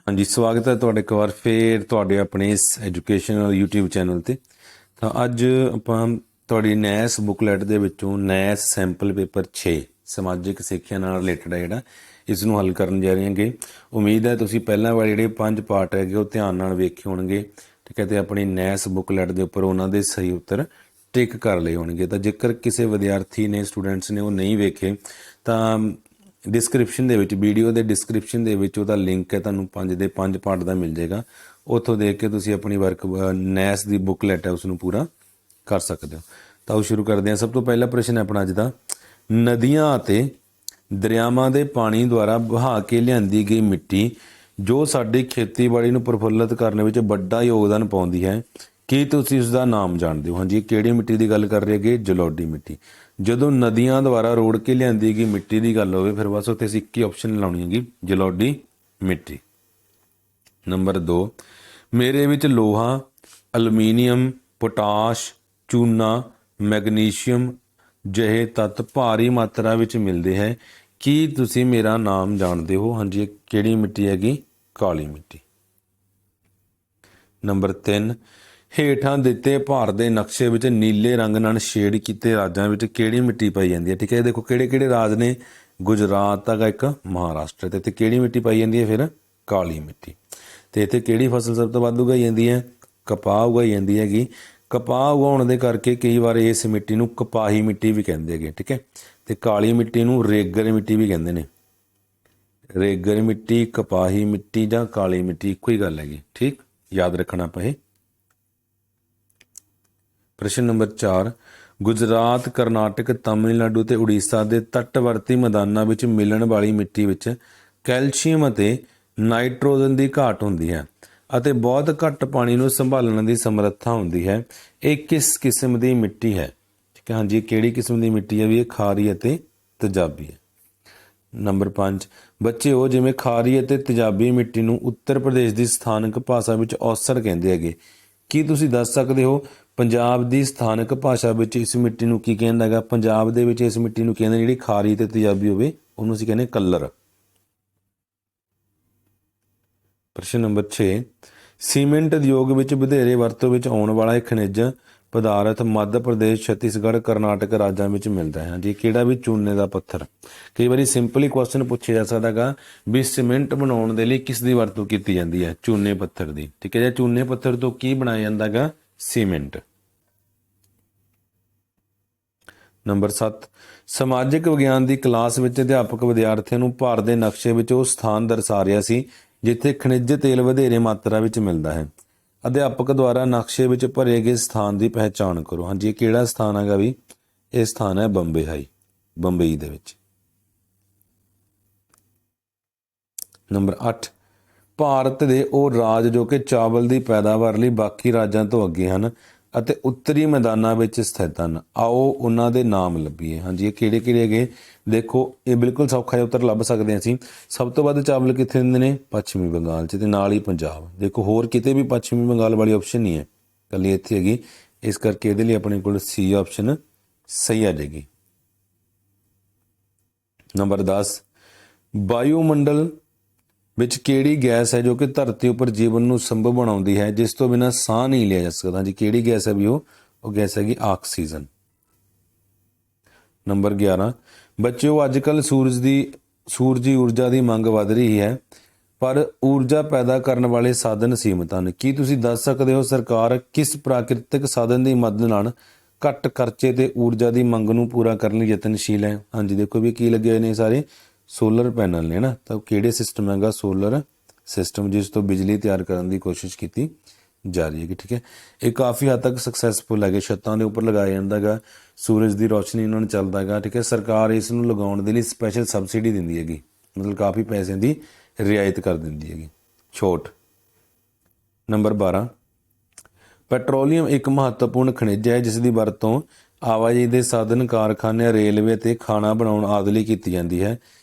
हाँ जी, स्वागत है ਤੁਹਾਡੇ ਇੱਕ ਵਾਰ ਫੇਰ ਤੁਹਾਡੇ ਆਪਣੇ ਇਸ ਐਜੂਕੇਸ਼ਨਲ YouTube ਚੈਨਲ ਤੇ। ਤਾਂ ਅੱਜ ਆਪਾਂ ਤੁਹਾਡੀ ਨੈਸ ਬੁਕਲੈਟ ਦੇ ਵਿੱਚੋਂ ਨੈਸ ਸੈਂਪਲ ਪੇਪਰ 6 ਸਮਾਜਿਕ ਸਿੱਖਿਆ ਨਾਲ ਰਿਲੇਟਡ ਹੈ ਜਿਹੜਾ ਇਸ ਨੂੰ ਹੱਲ ਕਰਨ ਜਾ ਰਹੇ ਹਾਂਗੇ। ਉਮੀਦ ਹੈ ਤੁਸੀਂ ਪਹਿਲਾਂ ਵਾਲੇ ਜਿਹੜੇ 5 ਪਾਰਟ ਹੈਗੇ ਉਹ ਧਿਆਨ ਨਾਲ ਵੇਖੇ ਹੋਣਗੇ, ਠੀਕ ਹੈ, ਤੇ ਆਪਣੀ ਨੈਸ ਬੁਕਲੈਟ ਦੇ ਉੱਪਰ ਉਹਨਾਂ ਦੇ ਸਹੀ ਉੱਤਰ ਟਿਕ ਕਰ ਲਏ ਹੋਣਗੇ। ਤਾਂ ਜੇਕਰ ਕਿਸੇ ਵਿਦਿਆਰਥੀ ਨੇ ਸਟੂਡੈਂਟਸ ਨੇ ਉਹ ਨਹੀਂ ਵੇਖੇ ਤਾਂ ਡਿਸਕ੍ਰਿਪਸ਼ਨ ਦੇ ਵਿੱਚ ਵੀਡੀਓ ਦੇ ਡਿਸਕ੍ਰਿਪਸ਼ਨ ਦੇ ਵਿੱਚ ਉਹਦਾ ਲਿੰਕ ਹੈ, ਤੁਹਾਨੂੰ 5 ਦੇ 5 ਪਾਰਟ ਦਾ ਮਿਲ ਜਾਏਗਾ। ਉੱਥੋਂ ਦੇਖ ਕੇ ਤੁਸੀਂ ਆਪਣੀ ਨੈਸ ਦੀ ਬੁਕਲੈਟ ਹੈ ਉਸ ਨੂੰ ਪੂਰਾ ਕਰ ਸਕਦੇ ਹੋ। ਤਾਂ ਉਹ ਸ਼ੁਰੂ ਕਰਦੇ ਹਾਂ। ਸਭ ਤੋਂ ਪਹਿਲਾ ਪ੍ਰਸ਼ਨ ਹੈ ਆਪਣਾ ਅੱਜ ਦਾ, ਨਦੀਆਂ ਅਤੇ ਦਰਿਆਵਾਂ ਦੇ ਪਾਣੀ ਦੁਆਰਾ ਬਹਾ ਕੇ ਲਿਆਂਦੀ ਗਈ ਮਿੱਟੀ ਜੋ ਸਾਡੀ ਖੇਤੀਬਾੜੀ ਨੂੰ ਪ੍ਰਫੁੱਲਤ ਕਰਨ ਵਿੱਚ ਵੱਡਾ ਯੋਗਦਾਨ ਪਾਉਂਦੀ ਹੈ, ਕੀ ਤੁਸੀਂ ਉਸ ਦਾ ਨਾਮ ਜਾਣਦੇ ਹੋ? ਹਾਂਜੀ, ਕਿਹੜੀ ਮਿੱਟੀ ਦੀ ਗੱਲ ਕਰ ਰਹੇ ਹੈਗੇ? ਜਲੋਢੀ ਮਿੱਟੀ। ਜਦੋਂ ਨਦੀਆਂ ਦੁਆਰਾ ਰੋੜ ਕੇ ਲਿਆਂਦੀ ਗਈ ਮਿੱਟੀ ਦੀ ਗੱਲ ਹੋਵੇ ਫਿਰ ਬਸ ਉੱਥੇ ਅਸੀਂ ਇੱਕ ਹੀ ਆਪਸ਼ਨ ਲਾਉਣੀ ਹੈਗੀ, ਜਲੋਢੀ ਮਿੱਟੀ। ਨੰਬਰ 2, ਮੇਰੇ ਵਿੱਚ ਲੋਹਾ, ਐਲੂਮੀਨੀਅਮ, ਪੋਟਾਸ਼, ਚੂਨਾ, ਮੈਗਨੀਸ਼ੀਅਮ ਜਿਹੇ ਤੱਤ ਭਾਰੀ ਮਾਤਰਾ ਵਿੱਚ ਮਿਲਦੇ ਹੈ, ਕੀ ਤੁਸੀਂ ਮੇਰਾ ਨਾਮ ਜਾਣਦੇ ਹੋ? ਹਾਂਜੀ, ਇਹ ਕਿਹੜੀ ਮਿੱਟੀ ਹੈਗੀ? ਕਾਲੀ ਮਿੱਟੀ। ਨੰਬਰ 3, ਹੇਠਾਂ ਦਿੱਤੇ ਭਾਰਤ ਦੇ ਨਕਸ਼ੇ ਵਿੱਚ ਨੀਲੇ ਰੰਗ ਨਾਲ ਸ਼ੇਡ ਕੀਤੇ ਰਾਜਾਂ ਵਿੱਚ ਕਿਹੜੀ ਮਿੱਟੀ ਪਾਈ ਜਾਂਦੀ ਹੈ? ਠੀਕ ਹੈ, ਇਹ ਦੇਖੋ ਕਿਹੜੇ ਕਿਹੜੇ ਰਾਜ ਨੇ? ਗੁਜਰਾਤ ਹੈਗਾ ਇੱਕ, ਮਹਾਰਾਸ਼ਟਰ ਤੇ ਕਿਹੜੀ ਮਿੱਟੀ ਪਾਈ ਜਾਂਦੀ ਹੈ? ਫਿਰ ਕਾਲੀ ਮਿੱਟੀ। ਤੇ ਇੱਥੇ ਕਿਹੜੀ ਫਸਲ ਸਭ ਤੋਂ ਵੱਧ ਉਗਾਈ ਜਾਂਦੀ ਹੈ? ਕਪਾਹ ਉਗਾਈ ਜਾਂਦੀ ਹੈਗੀ। ਕਪਾਹ ਉਗਾਉਣ ਦੇ ਕਰਕੇ ਕਈ ਵਾਰ ਇਸ ਮਿੱਟੀ ਨੂੰ ਕਪਾਹੀ ਮਿੱਟੀ ਵੀ ਕਹਿੰਦੇ ਹੈਗੇ, ਠੀਕ ਹੈ। ਤੇ ਕਾਲੀ ਮਿੱਟੀ ਨੂੰ ਰੇਗਰ ਮਿੱਟੀ ਵੀ ਕਹਿੰਦੇ ਨੇ। ਰੇਗਰ ਮਿੱਟੀ, ਕਪਾਹੀ ਮਿੱਟੀ ਜਾਂ ਕਾਲੀ ਮਿੱਟੀ ਇੱਕੋ ਹੀ ਗੱਲ ਹੈਗੀ, ਠੀਕ, ਯਾਦ ਰੱਖਣਾ ਪਏ। ਪ੍ਰਸ਼ਨ ਨੰਬਰ 4, ਗੁਜਰਾਤ, ਕਰਨਾਟਕ, ਤਮਿਲਨਾਡੂ ਤੇ ਉੜੀਸਾ ਦੇ ਤੱਟਵਰਤੀ ਮੈਦਾਨਾਂ ਵਿੱਚ ਮਿਲਣ ਵਾਲੀ ਮਿੱਟੀ ਵਿੱਚ ਕੈਲਸ਼ੀਅਮ ਅਤੇ ਨਾਈਟ੍ਰੋਜਨ ਦੀ ਘਾਟ ਹੁੰਦੀ ਹੈ ਅਤੇ ਬਹੁਤ ਘੱਟ ਪਾਣੀ ਨੂੰ ਸੰਭਾਲਣ ਦੀ ਸਮਰੱਥਾ ਹੁੰਦੀ ਹੈ। ਇਹ ਕਿਸ ਕਿਸਮ ਦੀ ਮਿੱਟੀ ਹੈ? ਠੀਕ ਹੈ, ਹਾਂਜੀ, ਕਿਹੜੀ ਕਿਸਮ ਦੀ ਮਿੱਟੀ ਹੈ ਵੀ? ਇਹ ਖਾਰੀ ਅਤੇ ਤੇਜ਼ਾਬੀ ਹੈ। ਨੰਬਰ 5, ਬੱਚੇ ਉਹ ਜਿਵੇਂ ਖਾਰੀ ਅਤੇ ਤੇਜ਼ਾਬੀ ਮਿੱਟੀ ਨੂੰ ਉੱਤਰ ਪ੍ਰਦੇਸ਼ ਦੀ ਸਥਾਨਕ ਭਾਸ਼ਾ ਵਿੱਚ ਔਸਰ ਕਹਿੰਦੇ ਹੈਗੇ, ਕੀ ਤੁਸੀਂ ਦੱਸ ਸਕਦੇ ਹੋ ਪੰਜਾਬ ਦੀ ਸਥਾਨਕ ਭਾਸ਼ਾ ਵਿੱਚ ਇਸ ਮਿੱਟੀ ਨੂੰ ਕੀ ਕਹਿੰਦਾ ਹੈਗਾ? ਪੰਜਾਬ ਦੇ ਵਿੱਚ ਇਸ ਮਿੱਟੀ ਨੂੰ ਕਹਿੰਦੇ ਜਿਹੜੀ ਖਾਰੀ ਤੇ ਤੇਜ਼ਾਬੀ ਹੋਵੇ ਉਹਨੂੰ ਅਸੀਂ ਕਹਿੰਦੇ ਕੱਲਰ। ਪ੍ਰਸ਼ਨ ਨੰਬਰ 6, ਸੀਮੈਂਟ ਉਦਯੋਗ ਵਿੱਚ ਵਧੇਰੇ ਵਰਤੋਂ ਵਿੱਚ ਆਉਣ ਵਾਲਾ ਇੱਕ ਖਣਿਜ ਪਦਾਰਥ ਮੱਧ ਪ੍ਰਦੇਸ਼, ਛੱਤੀਸਗੜ੍ਹ, ਕਰਨਾਟਕ ਰਾਜਾਂ ਵਿੱਚ ਮਿਲਦਾ ਹੈ। ਜੀ ਕਿਹੜਾ? ਵੀ ਚੂਨੇ ਦਾ ਪੱਥਰ। ਕਈ ਵਾਰੀ ਸਿੰਪਲੀ ਕੁਐਸਚਨ ਪੁੱਛਿਆ ਜਾ ਸਕਦਾ ਹੈਗਾ ਵੀ ਸੀਮੈਂਟ ਬਣਾਉਣ ਦੇ ਲਈ ਕਿਸ ਦੀ ਵਰਤੋਂ ਕੀਤੀ ਜਾਂਦੀ ਹੈ? ਚੂਨੇ ਪੱਥਰ ਦੀ, ਠੀਕ ਹੈ। ਜਾਂ ਚੂਨੇ ਪੱਥਰ ਤੋਂ ਕੀ ਬਣਾਇਆ ਜਾਂਦਾ ਹੈਗਾ? ਸੀਮੈਂਟ। ਨੰਬਰ 7, ਸਮਾਜਿਕ ਵਿਗਿਆਨ ਦੀ ਕਲਾਸ ਵਿੱਚ ਅਧਿਆਪਕ ਵਿਦਿਆਰਥੀਆਂ ਨੂੰ ਭਾਰਤ ਦੇ ਨਕਸ਼ੇ ਵਿੱਚ ਉਹ ਸਥਾਨ ਦਰਸਾ ਰਿਹਾ ਸੀ ਜਿੱਥੇ ਖਣਿਜ ਤੇਲ ਵਧੇਰੇ ਮਾਤਰਾ ਵਿੱਚ ਮਿਲਦਾ ਹੈ। ਅਧਿਆਪਕ ਦੁਆਰਾ ਨਕਸ਼ੇ ਵਿੱਚ ਭਰੇ ਗਏ ਸਥਾਨ ਦੀ ਪਹਿਚਾਣ ਕਰੋ। ਹਾਂਜੀ, ਇਹ ਕਿਹੜਾ ਸਥਾਨ ਹੈਗਾ ਵੀ? ਇਹ ਸਥਾਨ ਹੈ ਬੰਬਈ, ਬੰਬਈ ਦੇ ਵਿੱਚ। ਨੰਬਰ 8, ਭਾਰਤ ਦੇ ਉਹ ਰਾਜ ਜੋ ਕਿ ਚਾਵਲ ਦੀ ਪੈਦਾਵਾਰ ਲਈ ਬਾਕੀ ਰਾਜਾਂ ਤੋਂ ਅੱਗੇ ਹਨ ਅਤੇ ਉੱਤਰੀ ਮੈਦਾਨਾਂ ਵਿੱਚ ਸਥਿਤ ਹਨ, ਆਓ ਉਹਨਾਂ ਦੇ ਨਾਮ ਲੱਭੀਏ। ਹਾਂਜੀ, ਇਹ ਕਿਹੜੇ ਕਿਹੜੇ ਹੈਗੇ? ਦੇਖੋ ਇਹ ਬਿਲਕੁਲ ਸੌਖਾ ਜਿਹਾ ਉੱਤਰ ਲੱਭ ਸਕਦੇ ਹਾਂ ਅਸੀਂ। ਸਭ ਤੋਂ ਵੱਧ ਚਾਵਲ ਕਿੱਥੇ ਹੁੰਦੇ ਨੇ? ਪੱਛਮੀ ਬੰਗਾਲ 'ਚ, ਤੇ ਨਾਲ ਹੀ ਪੰਜਾਬ। ਦੇਖੋ ਹੋਰ ਕਿਤੇ ਵੀ ਪੱਛਮੀ ਬੰਗਾਲ ਵਾਲੀ ਆਪਸ਼ਨ ਨਹੀਂ ਹੈ, ਇਕੱਲੀ ਇੱਥੇ ਹੈਗੀ, ਇਸ ਕਰਕੇ ਇਹਦੇ ਲਈ ਆਪਣੇ ਕੋਲ ਸੀ ਆਪਸ਼ਨ ਸਹੀ ਆ ਜਾਏਗੀ। ਨੰਬਰ 10, ਵਾਯੂਮੰਡਲ ਵਿੱਚ ਕਿਹੜੀ ਗੈਸ ਹੈ ਜੋ ਕਿ ਧਰਤੀ ਉੱਪਰ ਜੀਵਨ ਨੂੰ ਸੰਭਵ ਬਣਾਉਂਦੀ ਹੈ ਜਿਸ ਤੋਂ ਬਿਨਾਂ ਸਾਹ ਨਹੀਂ ਲਿਆ ਜਾ ਸਕਦਾ? ਜੀ ਕਿਹੜੀ ਗੈਸ ਹੈ ਵੀ? ਉਹ ਗੈਸ ਹੈਗੀ ਆਕਸੀਜਨ। ਨੰਬਰ 11, ਬੱਚਿਓ ਅੱਜ ਕੱਲ੍ਹ ਸੂਰਜੀ ਊਰਜਾ ਦੀ ਮੰਗ ਵੱਧ ਰਹੀ ਹੈ ਪਰ ਊਰਜਾ ਪੈਦਾ ਕਰਨ ਵਾਲੇ ਸਾਧਨ ਸੀਮਿਤ ਹਨ, ਕੀ ਤੁਸੀਂ ਦੱਸ ਸਕਦੇ ਹੋ ਸਰਕਾਰ ਕਿਸ ਪ੍ਰਾਕ੍ਰਿਤਿਕ ਸਾਧਨ ਦੀ ਮਦਦ ਨਾਲ ਘੱਟ ਖਰਚੇ ਤੇ ਊਰਜਾ ਦੀ ਮੰਗ ਨੂੰ ਪੂਰਾ ਕਰਨ ਲਈ ਯਤਨਸ਼ੀਲ ਹੈ? ਹਾਂਜੀ, ਦੇਖੋ ਵੀ ਕੀ ਲੱਗੇ ਹੋਏ ਨੇ ਸਾਰੇ? ਸੋਲਰ ਪੈਨਲ ਨੇ ਨਾ। ਤਾਂ ਕਿਹੜੇ ਸਿਸਟਮ ਹੈਗਾ? ਸੋਲਰ ਸਿਸਟਮ, ਜਿਸ ਤੋਂ ਬਿਜਲੀ ਤਿਆਰ ਕਰਨ ਦੀ ਕੋਸ਼ਿਸ਼ ਕੀਤੀ ਜਾ ਰਹੀ ਹੈਗੀ, ਠੀਕ ਹੈ। ਇਹ ਕਾਫੀ ਹੱਦ ਤੱਕ ਸਕਸੈਸਫੁਲ ਹੈਗੇ, ਛੱਤਾਂ ਦੇ ਉੱਪਰ ਲਗਾਇਆ ਜਾਂਦਾ ਹੈਗਾ, ਸੂਰਜ ਦੀ ਰੋਸ਼ਨੀ ਇਹਨਾਂ ਨੂੰ ਚੱਲਦਾ ਹੈਗਾ, ਠੀਕ ਹੈ। ਸਰਕਾਰ ਇਸ ਨੂੰ ਲਗਾਉਣ ਦੇ ਲਈ ਸਪੈਸ਼ਲ ਸਬਸਿਡੀ ਦਿੰਦੀ ਹੈਗੀ, ਮਤਲਬ ਕਾਫੀ ਪੈਸਿਆਂ ਦੀ ਰਿਆਇਤ ਕਰ ਦਿੰਦੀ ਹੈਗੀ, ਛੋਟ। ਨੰਬਰ 12, ਪੈਟਰੋਲੀਅਮ ਇੱਕ ਮਹੱਤਵਪੂਰਨ ਖਣਿਜ ਹੈ ਜਿਸ ਦੀ ਵਰਤੋਂ ਆਵਾਜਾਈ ਦੇ ਸਾਧਨ, ਕਾਰਖਾਨਿਆਂ, ਰੇਲਵੇ ਤੇ ਖਾਣਾ ਬਣਾਉਣ ਆਦਿ ਲਈ ਕੀਤੀ ਜਾਂਦੀ ਹੈ।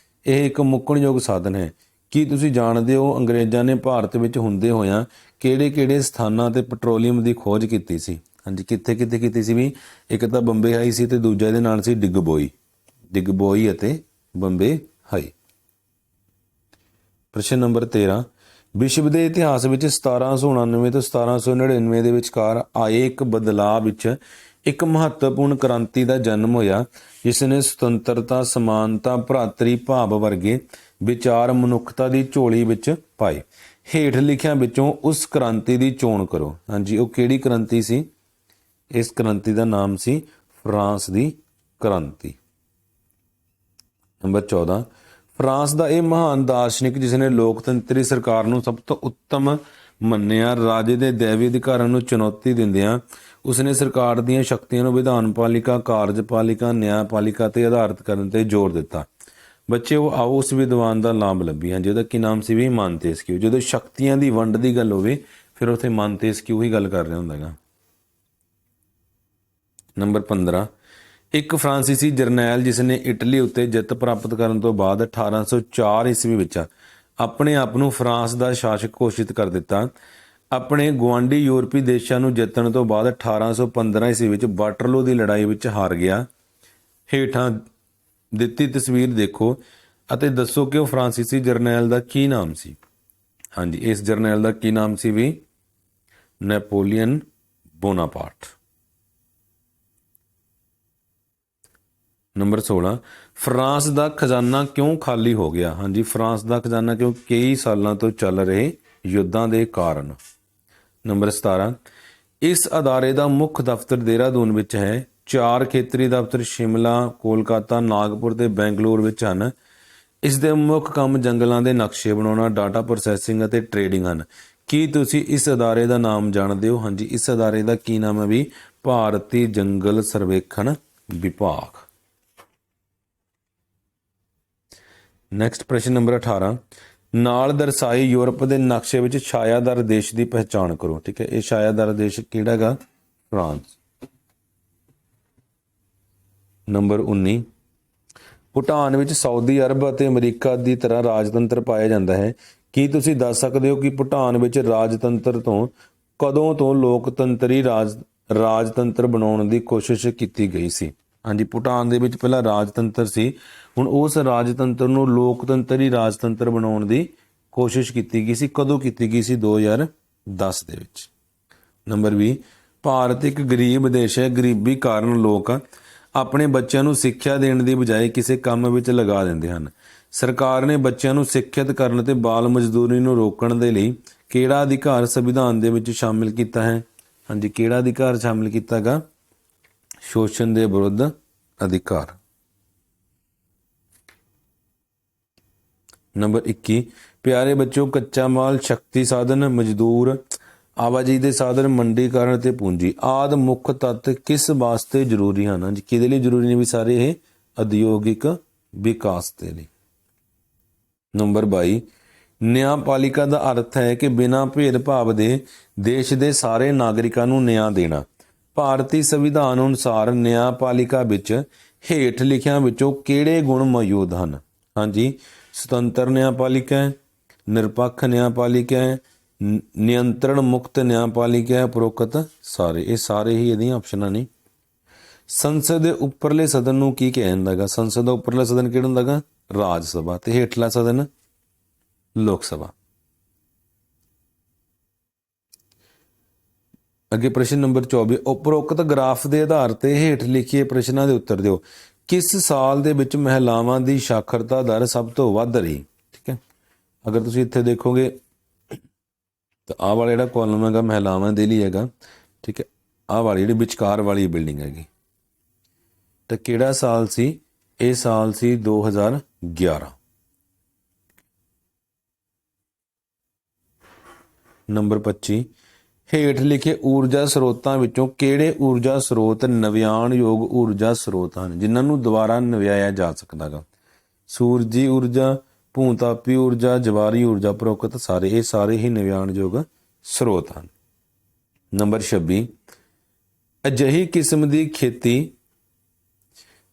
ਇਹ ਇੱਕ ਮੁੱਕਣਯੋਗ ਸਾਧਨ ਹੈ, ਕੀ ਤੁਸੀਂ ਜਾਣਦੇ ਹੋ ਅੰਗਰੇਜ਼ਾਂ ਨੇ ਭਾਰਤ ਵਿੱਚ ਹੁੰਦੇ ਹੋਇਆਂ ਕਿਹੜੇ ਕਿਹੜੇ ਸਥਾਨਾਂ ਤੇ ਪੈਟਰੋਲੀਅਮ ਦੀ ਖੋਜ ਕੀਤੀ ਸੀ? ਹਾਂਜੀ, ਕਿੱਥੇ ਕਿੱਥੇ ਕੀਤੀ ਸੀ ਵੀ? ਇੱਕ ਤਾਂ ਬੰਬੇ ਹਾਈ ਸੀ ਤੇ ਦੂਜਾ ਇਹਦੇ ਨਾਲ ਸੀ ਡਿਗਬੋਈ ਅਤੇ ਬੰਬੇ ਹਾਈ। ਪ੍ਰਸ਼ਨ ਨੰਬਰ 13, ਵਿਸ਼ਵ ਦੇ ਇਤਿਹਾਸ ਵਿੱਚ 1799 ਤੋਂ 1799 ਦੇ ਵਿਚਕਾਰ ਆਏ ਇੱਕ ਬਦਲਾਅ ਵਿੱਚ ਇੱਕ ਮਹੱਤਵਪੂਰਨ ਕ੍ਰਾਂਤੀ ਦਾ ਜਨਮ ਹੋਇਆ, ਜਿਸ ਨੇ ਸੁਤੰਤਰਤਾ, ਸਮਾਨਤਾ, ਭਰਾਤਰੀ ਭਾਵ ਵਰਗੇ ਵਿਚਾਰ ਮਨੁੱਖਤਾ ਦੀ ਝੋਲੀ ਵਿੱਚ ਪਾਏ। ਹੇਠ ਲਿਖਿਆਂ ਵਿੱਚੋਂ ਉਸ ਕ੍ਰਾਂਤੀ ਦੀ ਚੋਣ ਕਰੋ। ਹਾਂਜੀ, ਉਹ ਕਿਹੜੀ ਕ੍ਰਾਂਤੀ ਸੀ? ਇਸ ਕ੍ਰਾਂਤੀ ਦਾ ਨਾਮ ਸੀ ਫਰਾਂਸ ਦੀ ਕ੍ਰਾਂਤੀ। ਨੰਬਰ 14, ਫਰਾਂਸ ਦਾ ਇਹ ਮਹਾਨ ਦਾਰਸ਼ਨਿਕ ਜਿਸ ਨੇ ਲੋਕਤੰਤਰੀ ਸਰਕਾਰ ਨੂੰ ਸਭ ਤੋਂ ਉੱਤਮ ਮੰਨਿਆ, ਰਾਜੇ ਦੇ ਦੈਵੀ ਅਧਿਕਾਰਾਂ ਨੂੰ ਚੁਣੌਤੀ ਦਿੰਦਿਆਂ ਉਸਨੇ ਸਰਕਾਰ ਦੀਆਂ ਸ਼ਕਤੀਆਂ ਨੂੰ ਵਿਧਾਨਪਾਲਿਕਾ, ਕਾਰਜਪਾਲਿਕਾ, ਨਿਆਂਪਾਲਿਕਾ ਤੇ ਆਧਾਰਿਤ ਕਰਨ ਤੇ ਜ਼ੋਰ ਦਿੱਤਾ। ਬੱਚਿਓ, ਆਓ ਉਸ ਵਿਦਵਾਨ ਦਾ ਨਾਮ ਲੱਭੀਏ। ਜਿਹਦਾ ਕੀ ਨਾਮ ਸੀ ਵੀ ਮਾਂਤੇਸਕਿਊ। ਜਦੋਂ ਸ਼ਕਤੀਆਂ ਦੀ ਵੰਡ ਦੀ ਗੱਲ ਹੋਵੇ ਫਿਰ ਉੱਥੇ ਮਾਂਤੇਸਕਿਊ ਹੀ ਗੱਲ ਕਰ ਰਿਹਾ ਹੁੰਦਾ ਹੈਗਾ। ਨੰਬਰ 15, ਇੱਕ ਫਰਾਂਸੀਸੀ ਜਰਨੈਲ ਜਿਸ ਨੇ ਇਟਲੀ ਉੱਤੇ ਜਿੱਤ ਪ੍ਰਾਪਤ ਕਰਨ ਤੋਂ ਬਾਅਦ 1804 ਈਸਵੀ ਵਿੱਚ ਆਪਣੇ ਆਪ ਨੂੰ ਫਰਾਂਸ ਦਾ ਸ਼ਾਸਕ ਘੋਸ਼ਿਤ ਕਰ ਦਿੱਤਾ। ਆਪਣੇ ਗੁਆਂਢੀ ਯੂਰਪੀ ਦੇਸ਼ਾਂ ਨੂੰ ਜਿੱਤਣ ਤੋਂ ਬਾਅਦ 1815 ਈਸਵੀ ਵਿੱਚ ਵਾਟਰਲੋ ਦੀ ਲੜਾਈ ਵਿੱਚ ਹਾਰ ਗਿਆ। ਹੇਠਾਂ ਦਿੱਤੀ ਤਸਵੀਰ ਦੇਖੋ ਅਤੇ ਦੱਸੋ ਕਿ ਉਹ ਫਰਾਂਸੀਸੀ ਜਰਨੈਲ ਦਾ ਕੀ ਨਾਮ ਸੀ। ਹਾਂਜੀ, ਇਸ ਜਰਨੈਲ ਦਾ ਕੀ ਨਾਮ ਸੀ ਵੀ? Napoleon Bonaparte. ਨੰਬਰ 16, ਫਰਾਂਸ ਦਾ ਖਜ਼ਾਨਾ ਕਿਉਂ ਖਾਲੀ ਹੋ ਗਿਆ? ਹਾਂਜੀ, ਫਰਾਂਸ ਦਾ ਖਜ਼ਾਨਾ ਕਿਉਂ? ਕਈ ਸਾਲਾਂ ਤੋਂ ਚੱਲ ਰਹੇ ਯੁੱਧਾਂ ਦੇ ਕਾਰਨ। ਨੰਬਰ 17, ਇਸ ਅਦਾਰੇ ਦਾ ਮੁੱਖ ਦਫ਼ਤਰ ਦੇਹਰਾਦੂਨ ਵਿੱਚ ਹੈ। 4 ਖੇਤਰੀ ਦਫ਼ਤਰ ਸ਼ਿਮਲਾ, ਕੋਲਕਾਤਾ, ਨਾਗਪੁਰ ਤੇ ਬੈਂਗਲੌਰ ਵਿੱਚ ਹਨ। ਇਸ ਦੇ ਮੁੱਖ ਕੰਮ ਜੰਗਲਾਂ ਦੇ ਨਕਸ਼ੇ ਬਣਾਉਣਾ, ਡਾਟਾ ਪ੍ਰੋਸੈਸਿੰਗ ਅਤੇ ਟ੍ਰੇਡਿੰਗ ਹਨ। ਕੀ ਤੁਸੀਂ ਇਸ ਅਦਾਰੇ ਦਾ ਨਾਮ ਜਾਣਦੇ ਹੋ? ਹਾਂਜੀ, ਇਸ ਅਦਾਰੇ ਦਾ ਕੀ ਨਾਮ ਹੈ ਵੀ? ਭਾਰਤੀ ਜੰਗਲ ਸਰਵੇਖਣ ਵਿਭਾਗ। ਨੈਕਸਟ ਪ੍ਰਸ਼ਨ ਨੰਬਰ 18, ਨਾਲ ਦਰਸਾਏ ਯੂਰਪ ਦੇ ਨਕਸ਼ੇ ਵਿੱਚ ਛਾਇਆਦਾਰ ਦੇਸ਼ ਦੀ ਪਹਿਚਾਣ ਕਰੋ। ਠੀਕ ਹੈ, ਇਹ ਛਾਇਆਦਾਰ ਦੇਸ਼ ਕਿਹੜਾ ਹੈਗਾ? ਫਰਾਂਸ। ਨੰਬਰ 19, ਭੂਟਾਨ ਵਿੱਚ ਸਾਊਦੀ ਅਰਬ ਅਤੇ ਅਮਰੀਕਾ ਦੀ ਤਰ੍ਹਾਂ ਰਾਜਤੰਤਰ ਪਾਇਆ ਜਾਂਦਾ ਹੈ। ਕੀ ਤੁਸੀਂ ਦੱਸ ਸਕਦੇ ਹੋ ਕਿ ਭੂਟਾਨ ਵਿੱਚ ਰਾਜਤੰਤਰ ਤੋਂ ਕਦੋਂ ਤੋਂ ਲੋਕਤੰਤਰੀ ਰਾਜਤੰਤਰ ਬਣਾਉਣ ਦੀ ਕੋਸ਼ਿਸ਼ ਕੀਤੀ ਗਈ ਸੀ? ਹਾਂਜੀ, ਭੂਟਾਨ ਦੇ ਵਿੱਚ ਪਹਿਲਾਂ ਰਾਜਤੰਤਰ ਸੀ, ਹੁਣ ਉਸ ਰਾਜਤੰਤਰ ਨੂੰ ਲੋਕਤੰਤਰੀ ਰਾਜਤੰਤਰ ਬਣਾਉਣ ਦੀ ਕੋਸ਼ਿਸ਼ ਕੀਤੀ ਗਈ ਸੀ। ਕਦੋਂ ਕੀਤੀ ਗਈ ਸੀ? 2010 ਦੇ ਵਿੱਚ। ਨੰਬਰ 20, ਭਾਰਤ ਇੱਕ ਗਰੀਬ ਦੇਸ਼ ਹੈ। ਗਰੀਬੀ ਕਾਰਨ ਲੋਕ ਆਪਣੇ ਬੱਚਿਆਂ ਨੂੰ ਸਿੱਖਿਆ ਦੇਣ ਦੀ ਬਜਾਏ ਕਿਸੇ ਕੰਮ ਵਿੱਚ ਲਗਾ ਦਿੰਦੇ ਹਨ। ਸਰਕਾਰ ਨੇ ਬੱਚਿਆਂ ਨੂੰ ਸਿੱਖਿਅਤ ਕਰਨ ਤੇ ਬਾਲ ਮਜ਼ਦੂਰੀ ਨੂੰ ਰੋਕਣ ਦੇ ਲਈ ਕਿਹੜਾ ਅਧਿਕਾਰ ਸੰਵਿਧਾਨ ਦੇ ਵਿੱਚ ਸ਼ਾਮਿਲ ਕੀਤਾ ਹੈ? ਹਾਂਜੀ, ਕਿਹੜਾ ਅਧਿਕਾਰ ਸ਼ਾਮਿਲ ਕੀਤਾ ਗਾ? ਸ਼ੋਸ਼ਣ ਦੇ ਵਿਰੁੱਧ ਅਧਿਕਾਰ। ਨੰਬਰ 21, ਪਿਆਰੇ ਬੱਚਿਓ, ਕੱਚਾ ਮਾਲ, ਸ਼ਕਤੀ ਸਾਧਨ, ਮਜ਼ਦੂਰ, ਆਵਾਜਾਈ ਦੇ ਸਾਧਨ, ਮੰਡੀਕਰਨ ਤੇ ਪੂੰਜੀ ਆਦਿ ਮੁੱਖ ਤੱਤ ਕਿਸ ਵਾਸਤੇ ਜ਼ਰੂਰੀ ਹਨ? ਹਾਂਜੀ, ਕਿਹਦੇ ਲਈ ਜ਼ਰੂਰੀ ਨੇ ਵੀ ਸਾਰੇ ਇਹ? ਉਦਯੋਗਿਕ ਵਿਕਾਸ ਦੇ ਲਈ। ਨੰਬਰ 22, ਨਿਆਂਪਾਲਿਕਾ ਦਾ ਅਰਥ ਹੈ ਕਿ ਬਿਨਾਂ ਭੇਦਭਾਵ ਦੇ ਦੇਸ਼ ਦੇ ਸਾਰੇ ਨਾਗਰਿਕਾਂ ਨੂੰ ਨਿਆਂ ਦੇਣਾ। ਭਾਰਤੀ ਸੰਵਿਧਾਨ ਅਨੁਸਾਰ ਨਿਆਂਪਾਲਿਕਾ ਵਿੱਚ ਹੇਠ ਲਿਖਿਆਂ ਵਿੱਚੋਂ ਕਿਹੜੇ ਗੁਣ ਮੌਜੂਦ ਹਨ? ਹਾਂਜੀ, ਸੁਤੰਤਰ ਨਿਆਂਪਾਲਿਕਾ ਹੈ, ਨਿਰਪੱਖ ਨਿਆਂਪਾਲਿਕਾ ਹੈ, ਨਿਯੰਤਰਣ ਮੁਕਤ ਨਿਆਂਪਾਲਿਕਾ ਹੈ, ਉਪਰੋਕਤ ਸਾਰੇ। ਇਹ ਸਾਰੇ ਹੀ ਇਹਦੀਆਂ ਆਪਸ਼ਨਾਂ ਨੇ। ਸੰਸਦ ਦੇ ਉੱਪਰਲੇ ਸਦਨ ਨੂੰ ਕੀ ਕਿਹਾ ਜਾਂਦਾ ਹੈਗਾ? ਸੰਸਦ ਦਾ ਉੱਪਰਲਾ ਸਦਨ ਕਿਹੜਾ ਹੁੰਦਾ ਹੈਗਾ? ਰਾਜ ਸਭਾ। ਤੇ ਹੇਠਲਾ ਸਦਨ ਲੋਕ ਸਭਾ। ਅੱਗੇ ਪ੍ਰਸ਼ਨ ਨੰਬਰ 24, ਉਪਰੋਕਤ ਗ੍ਰਾਫ ਦੇ ਆਧਾਰ ਤੇ ਹੇਠ ਲਿਖੇ ਪ੍ਰਸ਼ਨਾਂ ਦੇ ਉੱਤਰ ਦਿਓ। ਕਿਸ ਸਾਲ ਦੇ ਵਿੱਚ ਮਹਿਲਾਵਾਂ ਦੀ ਸਾਖਰਤਾ ਦਰ ਸਭ ਤੋਂ ਵੱਧ ਰਹੀ? ਠੀਕ ਹੈ, ਅਗਰ ਤੁਸੀਂ ਇੱਥੇ ਦੇਖੋਗੇ ਤਾਂ ਆਹ ਵਾਲਾ ਜਿਹੜਾ ਕਾਲਮ ਹੈਗਾ ਮਹਿਲਾਵਾਂ ਦੇ ਲਈ ਹੈਗਾ। ਠੀਕ ਹੈ, ਆਹ ਵਾਲੀ ਜਿਹੜੀ ਵਿਚਕਾਰ ਵਾਲੀ ਬਿਲਡਿੰਗ ਹੈਗੀ, ਤਾਂ ਕਿਹੜਾ ਸਾਲ ਸੀ? ਇਹ ਸਾਲ ਸੀ 2011। ਨੰਬਰ 25, ਹੇਠ ਲਿਖੇ ਊਰਜਾ ਸਰੋਤਾਂ ਵਿੱਚੋਂ ਕਿਹੜੇ ਊਰਜਾ ਸਰੋਤ ਨਵਿਆਣਯੋਗ ਊਰਜਾ ਸਰੋਤ ਹਨ, ਜਿਨ੍ਹਾਂ ਨੂੰ ਦੁਬਾਰਾ ਨਵਿਆਇਆ ਜਾ ਸਕਦਾ ਗਾ? ਸੂਰਜੀ ਊਰਜਾ, ਭੂਤਾਪੀ ਊਰਜਾ, ਜਵਾਰੀ ਊਰਜਾ, ਉਪਰੋਕਤ ਸਾਰੇ। ਇਹ ਸਾਰੇ ਹੀ ਨਵਿਆਣਯੋਗ ਸਰੋਤ ਹਨ। ਨੰਬਰ 26, ਅਜਿਹੀ ਕਿਸਮ ਦੀ ਖੇਤੀ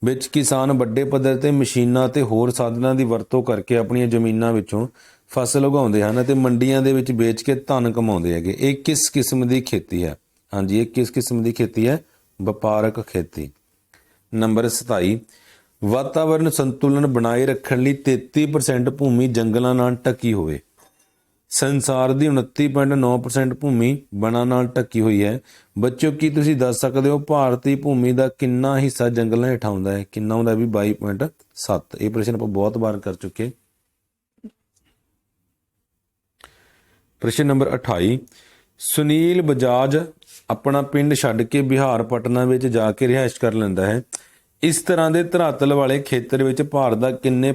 ਵਿੱਚ ਕਿਸਾਨ ਵੱਡੇ ਪੱਧਰ ਤੇ ਮਸ਼ੀਨਾਂ ਤੇ ਹੋਰ ਸਾਧਨਾਂ ਦੀ ਵਰਤੋਂ ਕਰਕੇ ਆਪਣੀਆਂ ਜ਼ਮੀਨਾਂ ਵਿੱਚੋਂ ਫਸਲ ਉਗਾਉਂਦੇ ਹਨ ਅਤੇ ਮੰਡੀਆਂ ਦੇ ਵਿੱਚ ਵੇਚ ਕੇ ਧਨ ਕਮਾਉਂਦੇ ਹੈਗੇ। ਇਹ ਕਿਸ ਕਿਸਮ ਦੀ ਖੇਤੀ ਹੈ? ਹਾਂਜੀ, ਇਹ ਕਿਸ ਕਿਸਮ ਦੀ ਖੇਤੀ ਹੈ? ਵਪਾਰਕ ਖੇਤੀ। ਨੰਬਰ 27, ਵਾਤਾਵਰਨ ਸੰਤੁਲਨ ਬਣਾਏ ਰੱਖਣ ਲਈ 33% ਭੂਮੀ ਜੰਗਲਾਂ ਨਾਲ ਢਕੀ ਹੋਵੇ। ਸੰਸਾਰ ਦੀ 29.9% ਭੂਮੀ ਵਣਾਂ ਨਾਲ ਢੱਕੀ ਹੋਈ ਹੈ। ਬੱਚਿਓ ਕੀ ਤੁਸੀਂ ਦੱਸ ਸਕਦੇ ਹੋ ਭਾਰਤੀ ਭੂਮੀ ਦਾ ਕਿੰਨਾ ਹਿੱਸਾ ਜੰਗਲਾਂ ਹੇਠ ਆਉਂਦਾ ਹੈ? ਕਿੰਨਾ ਹੁੰਦਾ ਵੀ 22.7। ਇਹ ਪ੍ਰਸ਼ਨ ਆਪਾਂ ਬਹੁਤ ਵਾਰ ਕਰ ਚੁੱਕੇ। ਪ੍ਰਸ਼ਨ ਨੰਬਰ 28, ਸੁਨੀਲ ਬਜਾਜ ਆਪਣਾ ਪਿੰਡ ਛੱਡ ਕੇ ਬਿਹਾਰ ਪਟਨਾ ਵਿੱਚ ਜਾ ਕੇ ਰਿਹਾਇਸ਼ ਕਰ ਲੈਂਦਾ ਹੈ। ਇਸ ਤਰ੍ਹਾਂ ਦੇ ਧਰਾਤਲ ਵਾਲੇ ਖੇਤਰ ਵਿੱਚ ਭਾਰਤ ਦਾ ਕਿੰਨੇ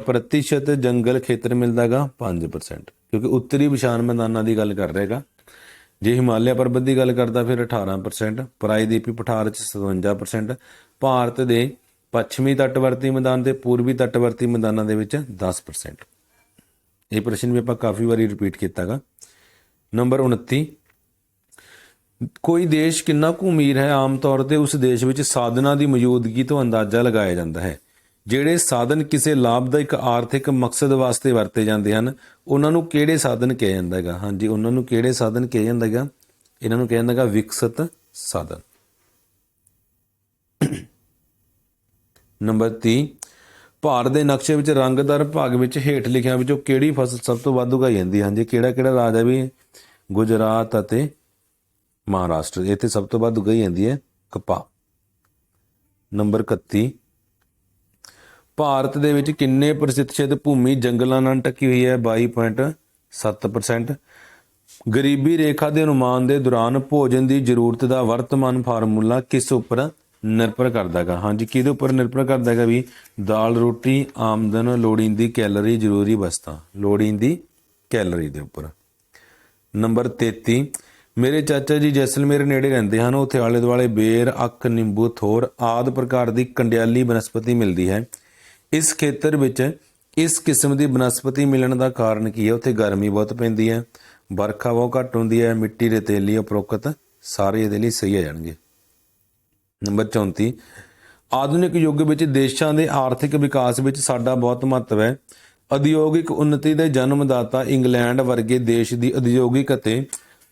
ਪ੍ਰਤੀਸ਼ਤ ਜੰਗਲ ਖੇਤਰ ਮਿਲਦਾ ਹੈਗਾ? 5%। ਕਿਉਂਕਿ ਉੱਤਰੀ ਵਿਸ਼ਾਨ ਮੈਦਾਨਾਂ ਦੀ ਗੱਲ ਕਰ ਰਹੇਗਾ। ਜੇ ਹਿਮਾਲਿਆ ਪਰਬਤ ਦੀ ਗੱਲ ਕਰਦਾ ਫਿਰ 18%, ਪ੍ਰਾਇਦੀਪੀ ਪਠਾਰ 'ਚ 57%, ਭਾਰਤ ਦੇ ਪੱਛਮੀ ਤੱਟਵਰਤੀ ਮੈਦਾਨ ਤੇ ਪੂਰਬੀ ਤੱਟਵਰਤੀ ਮੈਦਾਨਾਂ ਦੇ ਵਿੱਚ 10%। ਇਹ ਪ੍ਰਸ਼ਨ ਵੀ ਆਪਾਂ ਕਾਫੀ ਵਾਰੀ ਰਿਪੀਟ ਕੀਤਾ ਗਾ। ਨੰਬਰ 29, ਕੋਈ ਦੇਸ਼ ਕਿੰਨਾ ਕੁ ਅਮੀਰ ਹੈ? ਆਮ ਤੌਰ ਤੇ ਉਸ ਦੇਸ਼ ਵਿੱਚ ਸਾਧਨਾਂ ਦੀ ਮੌਜੂਦਗੀ ਤੋਂ ਅੰਦਾਜ਼ਾ ਲਗਾਇਆ ਜਾਂਦਾ ਹੈ। ਜਿਹੜੇ ਸਾਧਨ ਕਿਸੇ ਲਾਭਦਾਇਕ ਆਰਥਿਕ ਮਕਸਦ ਵਾਸਤੇ ਵਰਤੇ ਜਾਂਦੇ ਹਨ ਉਹਨਾਂ ਨੂੰ ਕਿਹੜੇ ਸਾਧਨ ਕਿਹਾ ਜਾਂਦਾ ਹੈਗਾ? ਹਾਂਜੀ, ਉਹਨਾਂ ਨੂੰ ਕਿਹੜੇ ਸਾਧਨ ਕਿਹਾ ਜਾਂਦਾ ਹੈਗਾ? ਇਹਨਾਂ ਨੂੰ ਕਿਹਾ ਜਾਂਦਾ ਹੈਗਾ ਵਿਕਸਿਤ ਸਾਧਨ। ਨੰਬਰ 30, ਭਾਰਤ ਦੇ ਨਕਸ਼ੇ ਵਿੱਚ ਰੰਗਦਾਰ ਭਾਗ ਵਿੱਚ ਹੇਠ ਲਿਖਿਆਂ ਵਿੱਚੋਂ ਕਿਹੜੀ ਫਸਲ ਸਭ ਤੋਂ ਵੱਧ ਉਗਾਈ ਜਾਂਦੀ ਹੈ? ਹਾਂਜੀ, ਕਿਹੜਾ ਰਾਜ ਹੈ ਵੀ? ਗੁਜਰਾਤ ਅਤੇ ਮਹਾਰਾਸ਼ਟਰ। ਇੱਥੇ ਸਭ ਤੋਂ ਵੱਧ ਉਗਾਈ ਜਾਂਦੀ ਹੈ ਕਪਾਹ। ਨੰਬਰ 31, ਭਾਰਤ ਦੇ ਵਿੱਚ ਕਿੰਨੇ ਪ੍ਰਤੀਸ਼ਤ ਭੂਮੀ ਜੰਗਲਾਂ ਨਾਲ ਢੱਕੀ ਹੋਈ ਹੈ? 22.7%। ਗਰੀਬੀ ਰੇਖਾ ਦੇ ਅਨੁਮਾਨ ਦੇ ਦੌਰਾਨ ਭੋਜਨ ਦੀ ਜ਼ਰੂਰਤ ਦਾ ਵਰਤਮਾਨ ਫਾਰਮੂਲਾ ਕਿਸ ਉੱਪਰ ਨਿਰਭਰ ਕਰਦਾ ਹੈਗਾ? ਹਾਂਜੀ, ਕਿਹਦੇ ਉੱਪਰ ਨਿਰਭਰ ਕਰਦਾ ਹੈਗਾ ਵੀ? ਦਾਲ ਰੋਟੀ, ਆਮਦਨ, ਲੋੜੀਂਦੀ ਕੈਲਰੀ, ਜ਼ਰੂਰੀ ਵਸਤਾਂ। ਲੋੜੀਂਦੀ ਕੈਲਰੀ ਦੇ ਉੱਪਰ। ਨੰਬਰ 33, ਮੇਰੇ ਚਾਚਾ ਜੀ ਜੈਸਲਮੇਰ ਨੇੜੇ ਰਹਿੰਦੇ ਹਨ। ਉੱਥੇ ਆਲੇ ਦੁਆਲੇ ਬੇਰ, ਅੱਕ, ਨਿੰਬੂ, ਥੋਰ ਆਦਿ ਪ੍ਰਕਾਰ ਦੀ ਕੰਡਿਆਲੀ ਬਨਸਪਤੀ ਮਿਲਦੀ ਹੈ। ਇਸ ਖੇਤਰ ਵਿੱਚ ਇਸ ਕਿਸਮ ਦੀ ਬਨਸਪਤੀ ਮਿਲਣ ਦਾ ਕਾਰਨ ਕੀ ਹੈ? ਉੱਥੇ ਗਰਮੀ ਬਹੁਤ ਪੈਂਦੀ ਹੈ, ਵਰਖਾ ਬਹੁਤ ਘੱਟ ਹੁੰਦੀ ਹੈ, ਮਿੱਟੀ ਰੇਤੇਲੀ, ਉਪਰੋਕਤ ਸਾਰੇ ਇਹਦੇ ਲਈ ਸਹੀ ਆ ਜਾਣਗੇ। ਨੰਬਰ 34, ਆਧੁਨਿਕ ਯੁੱਗ ਵਿੱਚ ਦੇਸ਼ਾਂ ਦੇ ਆਰਥਿਕ ਵਿਕਾਸ ਵਿੱਚ ਸਾਡਾ ਬਹੁਤ ਮਹੱਤਵ ਹੈ। ਉਦਯੋਗਿਕ ਉੱਨਤੀ ਦੇ ਜਨਮਦਾਤਾ ਇੰਗਲੈਂਡ ਵਰਗੇ ਦੇਸ਼ ਦੀ ਉਦਯੋਗਿਕ ਅਤੇ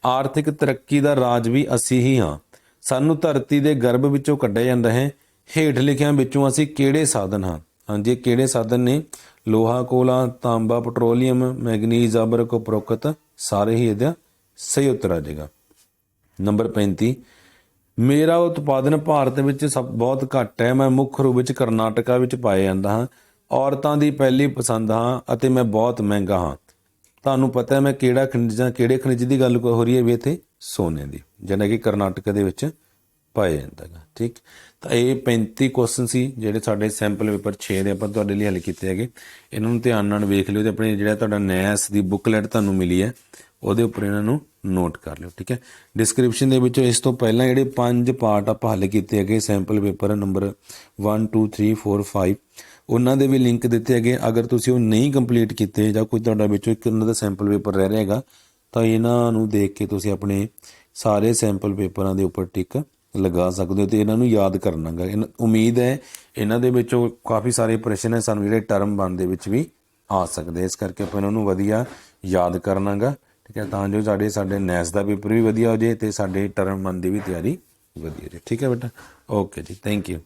ਆਰਥਿਕ ਤਰੱਕੀ ਦਾ ਰਾਜ ਵੀ ਅਸੀਂ ਹੀ ਹਾਂ। ਸਾਨੂੰ ਧਰਤੀ ਦੇ ਗਰਭ ਵਿੱਚੋਂ ਕੱਢਿਆ ਜਾਂਦਾ ਹੈ। ਹੇਠ ਲਿਖਿਆਂ ਵਿੱਚੋਂ ਅਸੀਂ ਕਿਹੜੇ ਸਾਧਨ ਹਾਂ? ਹਾਂਜੀ, ਕਿਹੜੇ ਸਾਧਨ ਨੇ? ਲੋਹਾ, ਕੋਲਾ, ਤਾਂਬਾ, ਪੈਟਰੋਲੀਅਮ, ਮੈਗਨੀਜ਼, ਅਬਰਕ, ਉਪਰੋਕਤ ਸਾਰੇ ਹੀ ਇਹਦਾ ਸਹੀ ਉੱਤਰ ਆ ਜਾਏਗਾ। ਨੰਬਰ 35, ਮੇਰਾ ਉਤਪਾਦਨ ਭਾਰਤ ਵਿੱਚ ਬਹੁਤ ਘੱਟ ਹੈ। ਮੈਂ ਮੁੱਖ ਰੂਪ ਵਿੱਚ ਕਰਨਾਟਕਾ ਵਿੱਚ ਪਾਇਆ ਜਾਂਦਾ ਹਾਂ। ਔਰਤਾਂ ਦੀ ਪਹਿਲੀ ਪਸੰਦ ਹਾਂ ਅਤੇ ਮੈਂ ਬਹੁਤ ਮਹਿੰਗਾ ਹਾਂ। ਤੁਹਾਨੂੰ ਪਤਾ ਹੈ ਮੈਂ ਕਿਹੜੇ ਖਣਿਜ ਦੀ ਗੱਲ ਹੋ ਰਹੀ ਹੈ ਵੀ? ਇੱਥੇ ਸੋਨੇ ਦੀ, ਜਿਹੜਾ ਕਿ ਕਰਨਾਟਕਾ ਦੇ ਵਿੱਚ ਪਾਇਆ ਜਾਂਦਾ ਹੈਗਾ। ਠੀਕ, ਤਾਂ ਇਹ 35 ਕੁਐਸਚਨ ਸੀ ਜਿਹੜੇ ਸਾਡੇ ਸੈਂਪਲ ਪੇਪਰ 6 ਦੇ ਆਪਾਂ ਤੁਹਾਡੇ ਲਈ ਹੱਲ ਕੀਤੇ ਹੈਗੇ। ਇਹਨਾਂ ਨੂੰ ਧਿਆਨ ਨਾਲ ਵੇਖ ਲਿਓ ਤੇ ਆਪਣੇ ਜਿਹੜਾ ਤੁਹਾਡਾ ਨੈਸ ਦੀ ਬੁੱਕਲੈਟ ਤੁਹਾਨੂੰ ਮਿਲੀ ਹੈ ਉਹਦੇ ਉੱਪਰ ਇਹਨਾਂ ਨੂੰ ਨੋਟ ਕਰ ਲਿਓ। ਠੀਕ ਹੈ, ਡਿਸਕ੍ਰਿਪਸ਼ਨ ਦੇ ਵਿੱਚ ਇਸ ਤੋਂ ਪਹਿਲਾਂ ਜਿਹੜੇ 5 ਪਾਰਟ ਆਪਾਂ ਹੱਲ ਕੀਤੇ ਹੈਗੇ ਸੈਂਪਲ ਪੇਪਰ ਨੰਬਰ 1 2 3 4 5 ਉਹਨਾਂ ਦੇ ਵੀ ਲਿੰਕ ਦਿੱਤੇ ਹੈਗੇ। ਅਗਰ ਤੁਸੀਂ ਉਹ ਨਹੀਂ ਕੰਪਲੀਟ ਕੀਤੇ ਜਾਂ ਕੋਈ ਤੁਹਾਡਾ ਵਿੱਚੋਂ ਇੱਕ ਉਹਨਾਂ ਦਾ ਸੈਂਪਲ ਪੇਪਰ ਰਹਿ ਰਿਹਾ ਹੈਗਾ ਤਾਂ ਇਹਨਾਂ ਨੂੰ ਦੇਖ ਕੇ ਤੁਸੀਂ ਆਪਣੇ ਸਾਰੇ ਸੈਂਪਲ ਪੇਪਰਾਂ ਦੇ ਉੱਪਰ ਟਿਕ ਲਗਾ ਸਕਦੇ ਹੋ ਤੇ ਇਹਨਾਂ ਨੂੰ ਯਾਦ ਕਰਨਾ ਗਾ। ਉਮੀਦ ਹੈ ਇਹਨਾਂ ਦੇ ਵਿੱਚੋਂ ਕਾਫੀ ਸਾਰੇ ਪ੍ਰਸ਼ਨ ਹੈ ਸਾਨੂੰ ਜਿਹੜੇ ਟਰਮ ਵਨ ਦੇ ਵਿੱਚ ਵੀ ਆ ਸਕਦੇ, ਇਸ ਕਰਕੇ ਆਪਾਂ ਇਹਨਾਂ ਨੂੰ ਵਧੀਆ ਯਾਦ ਕਰਨਾ ਗਾ। ਠੀਕ ਹੈ, ਤਾਂ ਜੋ ਸਾਡੇ ਨੈਸ ਦਾ ਪੇਪਰ ਵੀ ਵਧੀਆ ਹੋ ਜਾਏ ਤੇ ਸਾਡੇ ਟਰਮ ਵਨ ਦੀ ਵੀ ਤਿਆਰੀ ਵਧੀਆ ਹੋ ਜਾਏ। ਠੀਕ ਹੈ ਬੇਟਾ, ਓਕੇ ਜੀ, ਥੈਂਕ ਯੂ।